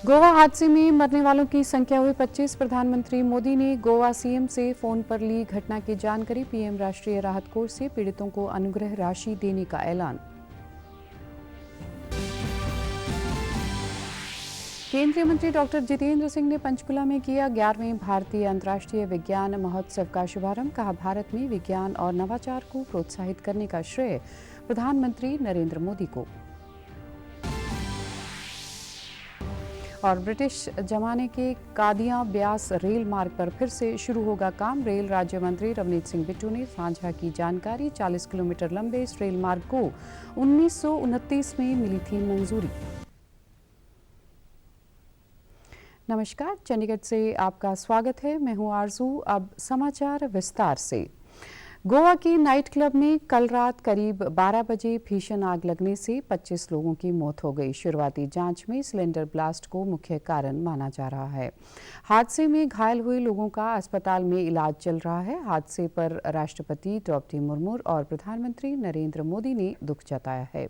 गोवा हादसे में मरने वालों की संख्या हुई 25। प्रधानमंत्री मोदी ने गोवा सीएम से फोन पर ली घटना की जानकारी। पीएम राष्ट्रीय राहत कोष से पीड़ितों को अनुग्रह राशि देने का ऐलान। केंद्रीय मंत्री डॉक्टर जितेंद्र सिंह ने पंचकुला में किया 11वें भारतीय अंतर्राष्ट्रीय विज्ञान महोत्सव का शुभारंभ। कहा, भारत में विज्ञान और नवाचार को प्रोत्साहित करने का श्रेय प्रधानमंत्री नरेंद्र मोदी को। और ब्रिटिश जमाने के कादियां ब्यास रेल मार्ग पर फिर से शुरू होगा काम। रेल राज्य मंत्री रवनीत सिंह बिट्टू ने साझा की जानकारी। 40 किलोमीटर लंबे इस रेल मार्ग को 1929 में मिली थी मंजूरी। नमस्कार, चंडीगढ़ से आपका स्वागत है। मैं हूं आरजू। अब समाचार विस्तार से। गोवा के नाइट क्लब में कल रात करीब 12 बजे भीषण आग लगने से 25 लोगों की मौत हो गई। शुरुआती जांच में सिलेंडर ब्लास्ट को मुख्य कारण माना जा रहा है। हादसे में घायल हुए लोगों का अस्पताल में इलाज चल रहा है। हादसे पर राष्ट्रपति द्रौपदी मुर्मू और प्रधानमंत्री नरेंद्र मोदी ने दुख जताया है।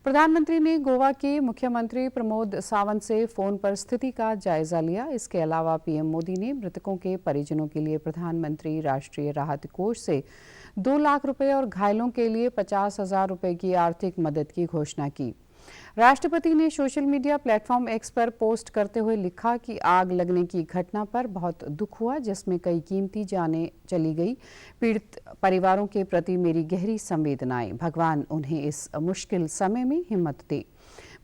प्रधानमंत्री ने गोवा के मुख्यमंत्री प्रमोद सावंत से फोन पर स्थिति का जायजा लिया। इसके अलावा पीएम मोदी ने मृतकों के परिजनों के लिए प्रधानमंत्री राष्ट्रीय राहत कोष से 2 लाख रुपए और घायलों के लिए 50,000 रुपए की आर्थिक मदद की घोषणा की। राष्ट्रपति ने सोशल मीडिया प्लेटफॉर्म एक्स पर पोस्ट करते हुए लिखा कि आग लगने की घटना पर बहुत दुख हुआ, जिसमें कई कीमती जानें चली गई। पीड़ित परिवारों के प्रति मेरी गहरी संवेदनाएं। भगवान उन्हें इस मुश्किल समय में हिम्मत दे।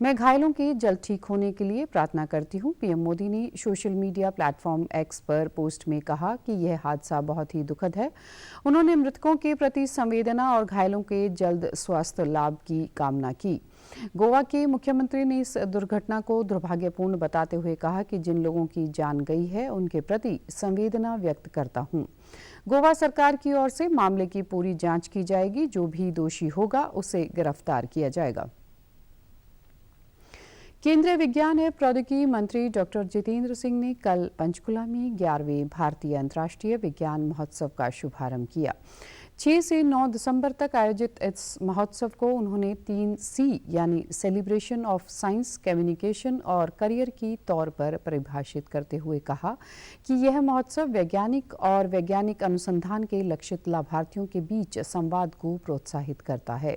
मैं घायलों के जल्द ठीक होने के लिए प्रार्थना करती हूं। पीएम मोदी ने सोशल मीडिया प्लेटफॉर्म एक्स पर पोस्ट में कहा कि यह हादसा बहुत ही दुखद है। उन्होंने मृतकों के प्रति संवेदना और घायलों के जल्द स्वास्थ्य लाभ की कामना की। गोवा के मुख्यमंत्री ने इस दुर्घटना को दुर्भाग्यपूर्ण बताते हुए कहा कि जिन लोगों की जान गई है उनके प्रति संवेदना व्यक्त करता हूं। गोवा सरकार की ओर से मामले की पूरी जांच की जाएगी। जो भी दोषी होगा उसे गिरफ्तार किया जाएगा। केंद्रीय विज्ञान एवं प्रौद्योगिकी मंत्री डॉक्टर जितेंद्र सिंह ने कल पंचकुला में 11वें भारतीय अंतर्राष्ट्रीय विज्ञान महोत्सव का शुभारंभ किया। 6 से 9 दिसंबर तक आयोजित इस महोत्सव को उन्होंने 3C यानी सेलिब्रेशन ऑफ साइंस, कम्युनिकेशन और करियर की तौर पर परिभाषित करते हुए कहा कि यह महोत्सव वैज्ञानिक अनुसंधान के लक्षित लाभार्थियों के बीच संवाद को प्रोत्साहित करता है।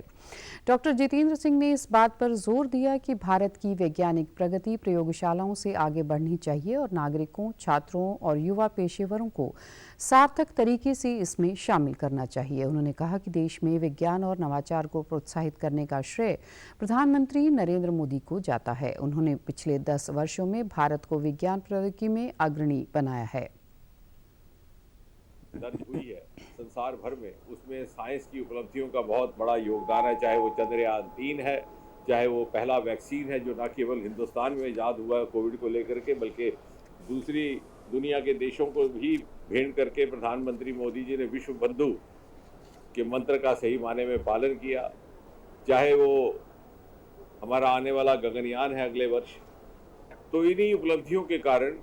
डॉक्टर जितेंद्र सिंह ने इस बात पर जोर दिया कि भारत की वैज्ञानिक प्रगति प्रयोगशालाओं से आगे बढ़नी चाहिए और नागरिकों, छात्रों और युवा पेशेवरों को सार्थक तरीके से इसमें शामिल करना चाहिए। उन्होंने कहा कि देश में विज्ञान और नवाचार को प्रोत्साहित करने का श्रेय प्रधानमंत्री नरेंद्र मोदी को जाता है। उन्होंने पिछले 10 वर्षों में भारत को विज्ञान प्रौद्योगिकी में अग्रणी बनाया है। दर्ज हुई है संसार भर में, उसमें साइंस की उपलब्धियों का बहुत बड़ा योगदान है। चाहे वो चंद्रयान 3 है, चाहे वो पहला वैक्सीन है जो न केवल हिंदुस्तान में ईजाद हुआ कोविड को लेकर के, बल्कि दूसरी दुनिया के देशों को भी भेंट करके प्रधानमंत्री मोदी जी ने विश्व बंधु के मंत्र का सही माने में पालन किया। चाहे वो हमारा आने वाला गगनयान है अगले वर्ष, तो इन्हीं उपलब्धियों के कारण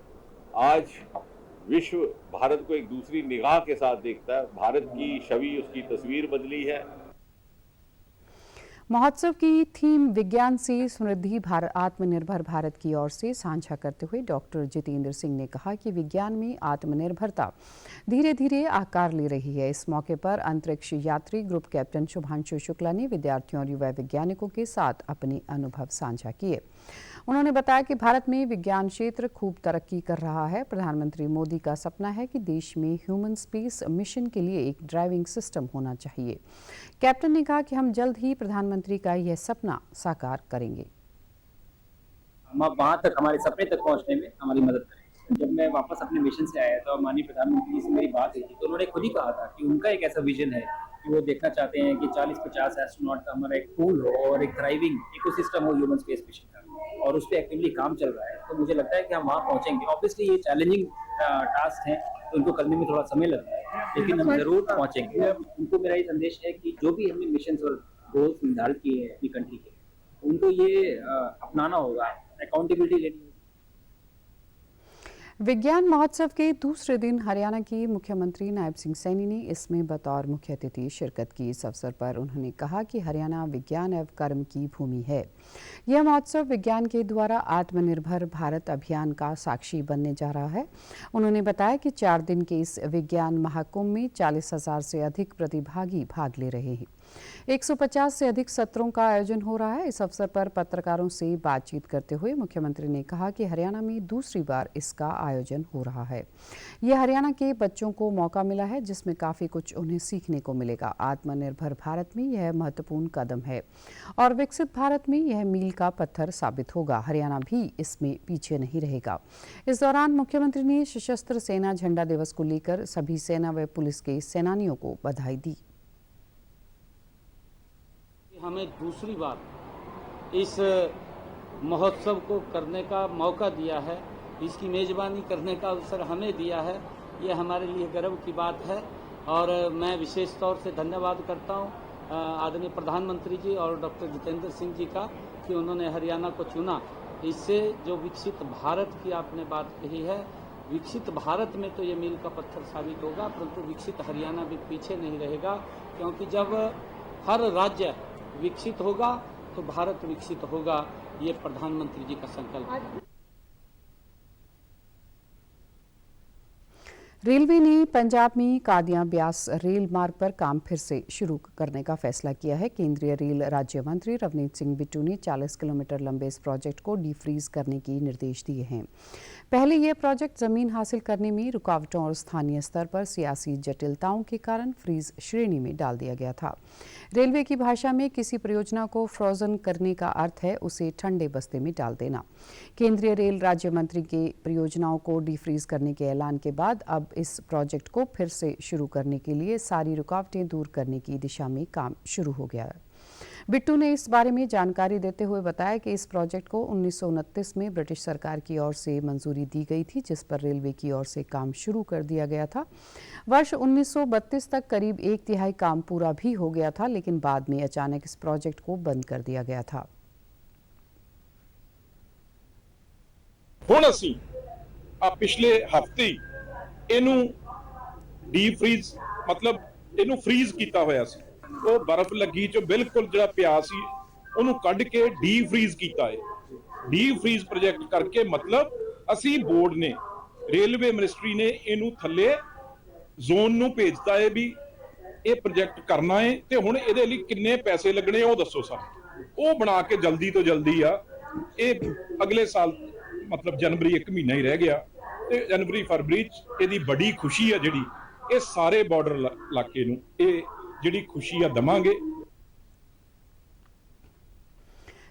आज विश्व भारत को एक दूसरी निगाह के साथ देखता है। भारत की छवि, उसकी तस्वीर बदली है। महोत्सव की थीम विज्ञान से समृद्धि आत्मनिर्भर भारत की ओर से साझा करते हुए डॉक्टर जितेंद्र सिंह ने कहा कि विज्ञान में आत्मनिर्भरता धीरे धीरे आकार ले रही है। इस मौके पर अंतरिक्ष यात्री ग्रुप कैप्टन शुभांशु शुक्ला ने विद्यार्थियों और युवा वैज्ञानिकों के साथ अपने अनुभव साझा किए। उन्होंने बताया कि भारत में विज्ञान क्षेत्र खूब तरक्की कर रहा है। प्रधानमंत्री मोदी का सपना है कि देश में ह्यूमन स्पेस मिशन के लिए एक ड्राइविंग सिस्टम होना चाहिए। कैप्टन ने कहा कि हम जल्द ही प्रधानमंत्री का यह सपना साकार करेंगे। हम वहाँ तक, हमारे सपने तक पहुँचने में हमारी मदद करें। जब मैं वापस अपने मिशन से आया तो माननीय प्रधानमंत्री जी से मेरी बात हुई थी, तो उन्होंने खुद ही कहा था कि उनका एक ऐसा विजन है कि वो देखना चाहते हैं कि 40-50 एस्ट्रोनॉट का हमारा एक पूल हो और एक थ्राइविंग इकोसिस्टम हो ह्यूमन स्पेस मिशन का, और उस पर एक्टिवली काम चल रहा है। तो मुझे लगता है कि हम वहाँ पहुँचेंगे। ऑब्वियसली ये चैलेंजिंग टास्क है तो उनको करने में थोड़ा समय लगता है, लेकिन हम जरूर पहुँचेंगे। उनको मेरा ये संदेश है कि जो भी हमने मिशन और गोल्स निर्धारित किए हैं अपनी कंट्री के, उनको ये अपनाना होगा, अकाउंटेबिलिटी लेनी होगी। विज्ञान महोत्सव के दूसरे दिन हरियाणा की मुख्यमंत्री नायब सिंह सैनी ने इसमें बतौर मुख्य अतिथि शिरकत की। इस अवसर पर उन्होंने कहा कि हरियाणा विज्ञान एवं कर्म की भूमि है। यह महोत्सव विज्ञान के द्वारा आत्मनिर्भर भारत अभियान का साक्षी बनने जा रहा है। उन्होंने बताया कि 4 दिन के इस विज्ञान महाकुंभ में 40,000 से अधिक प्रतिभागी भाग ले रहे हैं। 150 से अधिक सत्रों का आयोजन हो रहा है। इस अवसर पर पत्रकारों से बातचीत करते हुए मुख्यमंत्री ने कहा कि हरियाणा में दूसरी बार इसका आयोजन हो रहा है। यह हरियाणा के बच्चों को मौका मिला है जिसमें काफ़ी कुछ उन्हें सीखने को मिलेगा। आत्मनिर्भर भारत में यह महत्वपूर्ण कदम है और विकसित भारत में यह मील का पत्थर साबित होगा। हरियाणा भी इसमें पीछे नहीं रहेगा। इस दौरान मुख्यमंत्री ने सशस्त्र सेना झंडा दिवस को लेकर सभी सेना व पुलिस के सेनानियों को बधाई दी। हमें दूसरी बार इस महोत्सव को करने का मौका दिया है, इसकी मेज़बानी करने का अवसर हमें दिया है, ये हमारे लिए गर्व की बात है। और मैं विशेष तौर से धन्यवाद करता हूँ आदरणीय प्रधानमंत्री जी और डॉक्टर जितेंद्र सिंह जी का कि उन्होंने हरियाणा को चुना। इससे जो विकसित भारत की आपने बात कही है, विकसित भारत में तो ये मील का पत्थर साबित होगा, परंतु विकसित हरियाणा भी पीछे नहीं रहेगा, क्योंकि जब हर राज्य विकसित होगा तो भारत विकसित होगा। ये प्रधानमंत्री जी का संकल्प है। रेलवे ने पंजाब में कादियां ब्यास रेल मार्ग पर काम फिर से शुरू करने का फैसला किया है। केंद्रीय रेल राज्य मंत्री रवनीत सिंह बिट्टू ने 40 किलोमीटर लंबे इस प्रोजेक्ट को डीफ्रीज करने के निर्देश दिए हैं। पहले यह प्रोजेक्ट जमीन हासिल करने में रुकावटों और स्थानीय स्तर पर सियासी जटिलताओं के कारण फ्रीज श्रेणी में डाल दिया गया था। रेलवे की भाषा में किसी परियोजना को फ्रोजन करने का अर्थ है उसे ठंडे बस्ते में डाल देना। केंद्रीय रेल राज्य मंत्री के परियोजनाओं को डीफ्रीज करने के ऐलान के बाद अब इस प्रोजेक्ट को फिर से शुरू करने के लिए सारी रुकावटें दूर करने की दिशा में काम शुरू हो गया है। बिट्टू ने इस बारे में जानकारी देते हुए बताया कि इस प्रोजेक्ट को 1929 में ब्रिटिश सरकार की ओर से मंजूरी दी गई थी, जिस पर रेलवे की ओर से काम शुरू कर दिया गया था। वर्ष 1932 तक करीब 1/3 काम पूरा भी हो गया था, लेकिन बाद में अचानक इस प्रोजेक्ट को बंद कर दिया गया था। ਹੁਣ ਅਸੀਂ ਪਿਛਲੇ ਹਫਤੇ ਇਹਨੂੰ ਡੀਪ ਫ੍ਰੀਜ਼ ਮਤਲਬ ਇਹਨੂੰ ਫ੍ਰੀਜ਼ ਕੀਤਾ ਹੋਇਆ ਸੀ। ਉਹ ਬਰਫ਼ ਲੱਗੀ ਚ ਬਿਲਕੁਲ ਜਿਹੜਾ ਪਿਆ ਸੀ ਉਹਨੂੰ ਕੱਢ ਕੇ ਡੀਪ ਫ੍ਰੀਜ਼ ਕੀਤਾ ਹੈ। ਡੀਪ ਫ੍ਰੀਜ਼ ਪ੍ਰੋਜੈਕਟ ਕਰਕੇ ਮਤਲਬ ਅਸੀਂ ਬੋਰਡ ਨੇ ਰੇਲਵੇ ਮਿਨਿਸਟਰੀ ਨੇ ਇਹਨੂੰ ਥੱਲੇ ਜ਼ੋਨ ਨੂੰ ਭੇਜਤਾ ਹੈ ਵੀ ਇਹ ਪ੍ਰੋਜੈਕਟ ਕਰਨਾ ਹੈ ਤੇ ਹੁਣ ਇਹਦੇ ਲਈ ਕਿੰਨੇ ਪੈਸੇ ਲੱਗਣੇ ਉਹ ਦੱਸੋ ਸਾਨੂੰ। ਉਹ ਬਣਾ ਕੇ ਜਲਦੀ ਤੋਂ ਜਲਦੀ ਆ ਇਹ ਅਗਲੇ ਸਾਲ मतलब जनवरी 1 महीना ही रह गया ਤੇ जनवरी फरवरी ਇਹਦੀ बड़ी खुशी है ਜਿਹੜੀ ਇਹ ਸਾਰੇ ਬਾਰਡਰ ਇਲਾਕੇ ਨੂੰ ਇਹ ਜਿਹੜੀ खुशी ਆ ਦਵਾਂਗੇ।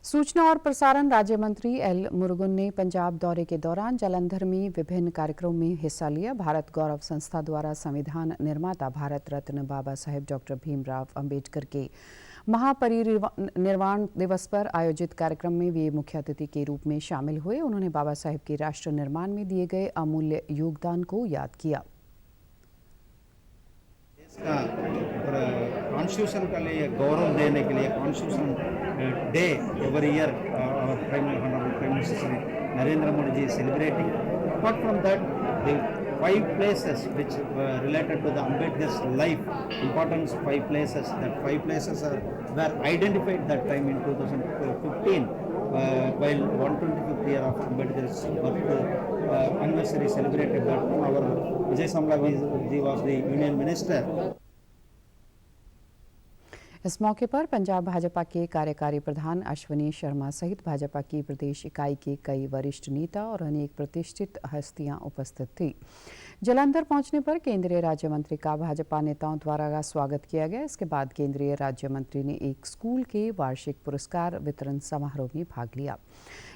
सूचना और प्रसारण राज्य मंत्री एल मुरुगन ने पंजाब दौरे के दौरान जालंधर में विभिन्न कार्यक्रमों में हिस्सा लिया। भारत गौरव संस्था द्वारा संविधान निर्माता भारत रत्न बाबा साहेब डॉक्टर भीमराव अंबेडकर के महापरिनिर्वाण दिवस पर आयोजित कार्यक्रम में वे मुख्य अतिथि के रूप में शामिल हुए। उन्होंने बाबा साहेब के राष्ट्र निर्माण में दिए गए अमूल्य योगदान को याद किया। कॉन्स्टिट्यूशन का लिए गौरव देने के लिए constitution day every year our Prime Minister Shri Narendra Modi ji is celebrating. Apart from that, the 5 places which were related to the Ambedkar's life, importance 5 places, that 5 places were identified that time in 2015 while 125th year of Ambedkar's birth anniversary celebrated. That time our Vijay Samla ji was the Union Minister. इस मौके पर पंजाब भाजपा के कार्यकारी प्रधान अश्विनी शर्मा सहित भाजपा की प्रदेश इकाई के कई वरिष्ठ नेता और अनेक प्रतिष्ठित हस्तियां उपस्थित थी। जालंधर पहुंचने पर केंद्रीय राज्य मंत्री का भाजपा नेताओं द्वारा स्वागत किया गया। इसके बाद केंद्रीय राज्य मंत्री ने एक स्कूल के वार्षिक पुरस्कार वितरण समारोह में भाग लिया।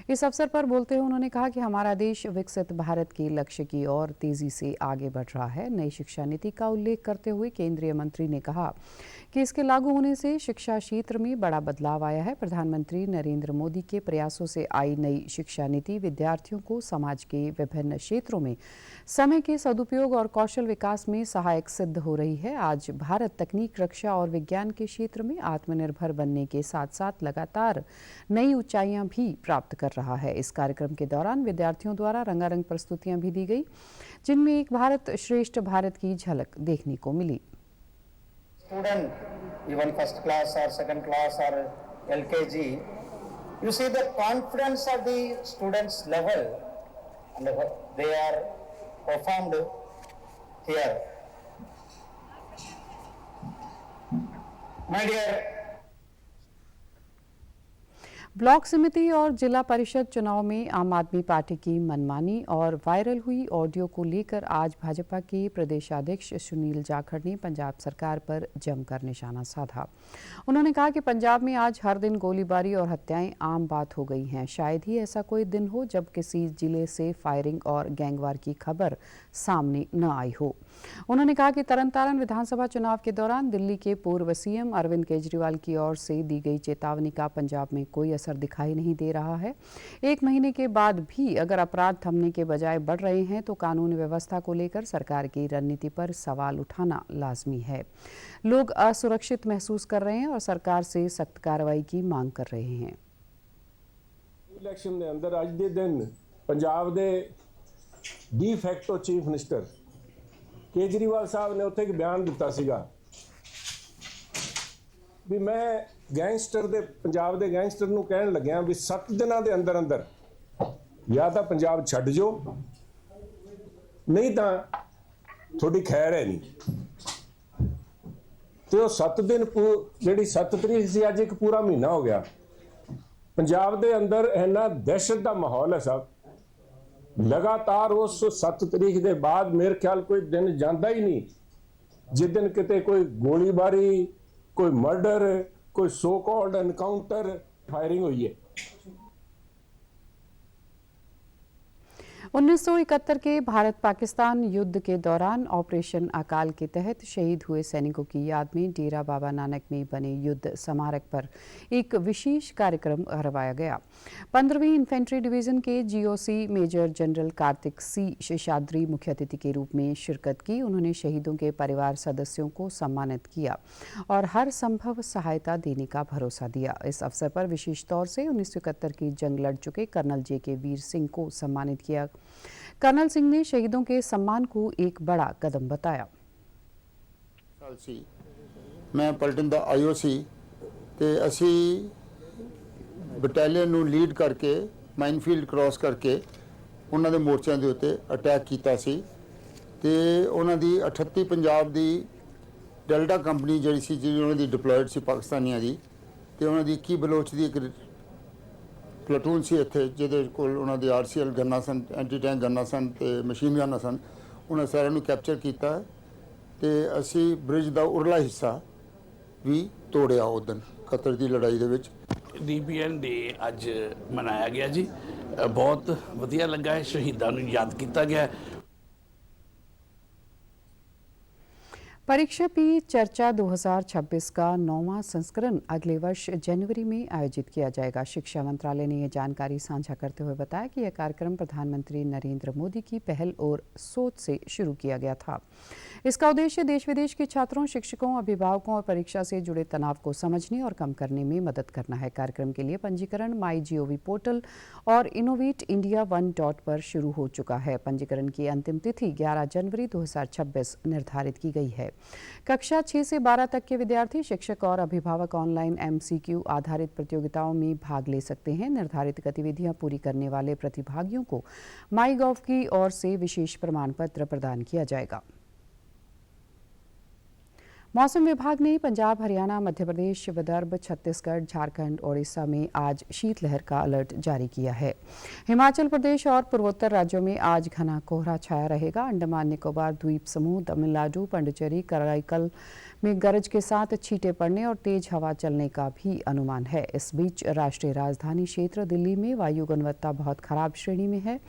इस अवसर पर बोलते हुए उन्होंने कहा कि हमारा देश विकसित भारत के लक्ष्य की ओर तेजी से आगे बढ़ रहा है। नई शिक्षा नीति का उल्लेख करते हुए केंद्रीय मंत्री ने कहा कि इसके लागू होने से शिक्षा क्षेत्र में बड़ा बदलाव आया है। प्रधानमंत्री नरेंद्र मोदी के प्रयासों से आई नई शिक्षा नीति विद्यार्थियों को समाज के विभिन्न क्षेत्रों में समय के सदुपयोग और कौशल विकास में सहायक सिद्ध हो रही है। आज भारत तकनीक, रक्षा और विज्ञान के क्षेत्र में आत्मनिर्भर बनने के साथ साथ लगातार नई ऊंचाइयां भी प्राप्त कर रहा है। इस कार्यक्रम के दौरान विद्यार्थियों द्वारा रंगारंग प्रस्तुतियां भी दी गई, जिनमें एक भारत श्रेष्ठ भारत की झलक देखने को मिली। Student, even first class or second class or LKG, you see the confidence of the students level and they are performed here. My dear, block समिति और जिला परिषद चुनाव में आम आदमी पार्टी की मनमानी और वायरल हुई ऑडियो को लेकर आज भाजपा के प्रदेशाध्यक्ष सुनील जाखड़ ने पंजाब सरकार पर जमकर निशाना साधा। उन्होंने कहा कि पंजाब में आज हर दिन गोलीबारी और हत्याएं आम बात हो गई हैं। शायद ही ऐसा कोई दिन हो जब किसी जिले से फायरिंग और गैंगवार की खबर सामने न आई हो। उन्होंने कहा कि तरनतारन विधानसभा चुनाव के दौरान दिल्ली के पूर्व सीएम अरविंद केजरीवाल की ओर से दी गई चेतावनी का पंजाब में कोई असर दिखाई नहीं दे रहा है। 1 महीने के बाद भी अगर अपराध थमने के बजाय बढ़ रहे हैं तो कानून व्यवस्था को लेकर सरकार की रणनीति पर सवाल उठाना लाजमी है। लोग असुरक्षित महसूस कर रहे हैं और सरकार से सख्त कार्रवाई की मांग कर रहे हैं। इलेक्शन के अंदर अज के दिन पंजाब के de facto chief minister Kejriwal साहब ने उत्थे एक बयान दिता सीगा भी मैं गैंगस्टर दे पंजाब दे गैंगस्टर नूं कहण लग्या भी 7 दिनां दे अंदर अंदर या तां पंजाब छड्ड जो नहीं तां थोड़ी खैर है नहीं। तो 7 दिन जिहड़ी 7 तरीक सी अज एक पूरा महीना हो गया पंजाब दे अंदर इन्ना दहशत दा माहौल है साहब। लगातार उस 7 तरीक के बाद मेरे ख्याल कोई दिन जाता ही नहीं जिस दिन किते कोई गोलीबारी, कोई मर्डर, कोई सो कॉल्ड एनकाउंटर, फायरिंग हुई है। 1971 के भारत पाकिस्तान युद्ध के दौरान ऑपरेशन अकाल के तहत शहीद हुए सैनिकों की याद में डेरा बाबा नानक में बने युद्ध स्मारक पर एक विशेष कार्यक्रम करवाया गया। 15वीं इन्फेंट्री डिवीजन के जीओसी मेजर जनरल कार्तिक सी शेषाद्री मुख्य अतिथि के रूप में शिरकत की। उन्होंने शहीदों के परिवार सदस्यों को सम्मानित किया और हर संभव सहायता देने का भरोसा दिया। इस अवसर पर विशेष तौर से 1971 की जंग लड़ चुके कर्नल जे.के. वीर सिंह को सम्मानित किया। कर्नल सिंह ने शहीदों के सम्मान को एक बड़ा कदम बताया। मैं पलटन दा आईओसी ते असी बटालियन नूं लीड करके माइनफील्ड क्रॉस करके उन्हां दे मोर्चों के उत्ते अटैक किया सी ते उन्हां दी 38 पंजाब दी डेल्टा कंपनी जिहड़ी सी उन्हां दी डिप्लॉयड सी पाकिस्तानियां दी ते उन्हां दी 21 बलोच दी एक प्लाटून सी इत्थे जिहदे कोल उन्हां दे आरसीएल गन्ना सन, एंटी टैंक गन्ना सन ते मशीन गन्ना सन। उन्हें सारिਆਂ ਨੂੰ कैप्चर किया ते असी ब्रिज का उरला हिस्सा भी तोड़िया उस दिन कतर की लड़ाई दे विच। DPN डे अज मनाया गया जी, बहुत वधिया लगा है, शहीदों को याद किया गया। परीक्षा पे चर्चा 2026 का 9वां संस्करण अगले वर्ष जनवरी में आयोजित किया जाएगा। शिक्षा मंत्रालय ने यह जानकारी साझा करते हुए बताया कि यह कार्यक्रम प्रधानमंत्री नरेंद्र मोदी की पहल और सोच से शुरू किया गया था। इसका उद्देश्य देश विदेश के छात्रों, शिक्षकों, अभिभावकों और परीक्षा से जुड़े तनाव को समझने और कम करने में मदद करना है। कार्यक्रम के लिए पंजीकरण MyGov पोर्टल और innovateindia1 पर शुरू हो चुका है। पंजीकरण की अंतिम तिथि 11 जनवरी 2026 निर्धारित की गई है। कक्षा 6 से 12 तक के विद्यार्थी, शिक्षक और अभिभावक ऑनलाइन MCQ आधारित प्रतियोगिताओं में भाग ले सकते हैं। निर्धारित गतिविधियां पूरी करने वाले प्रतिभागियों को MyGov की ओर से विशेष प्रमाण पत्र प्रदान किया जाएगा। मौसम विभाग ने पंजाब, हरियाणा, मध्य प्रदेश, विदर्भ, छत्तीसगढ़, झारखंड, ओडिशा में आज शीतलहर का अलर्ट जारी किया है। हिमाचल प्रदेश और पूर्वोत्तर राज्यों में आज घना कोहरा छाया रहेगा। अंडमान निकोबार द्वीप समूह, तमिलनाडु, पुडुचेरी, कराईकल में गरज के साथ छींटे पड़ने और तेज हवा चलने का भी अनुमान है। इस बीच राष्ट्रीय राजधानी क्षेत्र दिल्ली में वायु गुणवत्ता बहुत खराब श्रेणी में है।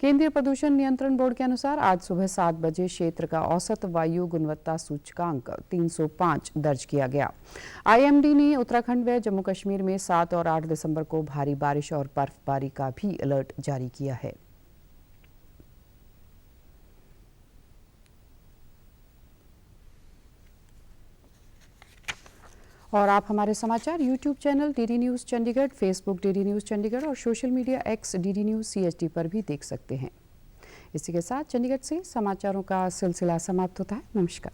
केंद्रीय प्रदूषण नियंत्रण बोर्ड के अनुसार आज सुबह 7 बजे क्षेत्र का औसत वायु गुणवत्ता सूचकांक 3 305 दर्ज किया गया। IMD ने उत्तराखंड व जम्मू कश्मीर में 7 और 8 दिसंबर को भारी बारिश और बर्फबारी का भी अलर्ट जारी किया है। और आप हमारे समाचार YouTube channel DD news Chandigarh, Facebook DD news Chandigarh और social media X DD news CHD पर भी देख सकते हैं। इसी के साथ चंडीगढ़ से समाचारों का सिलसिला समाप्त होता है। नमस्कार।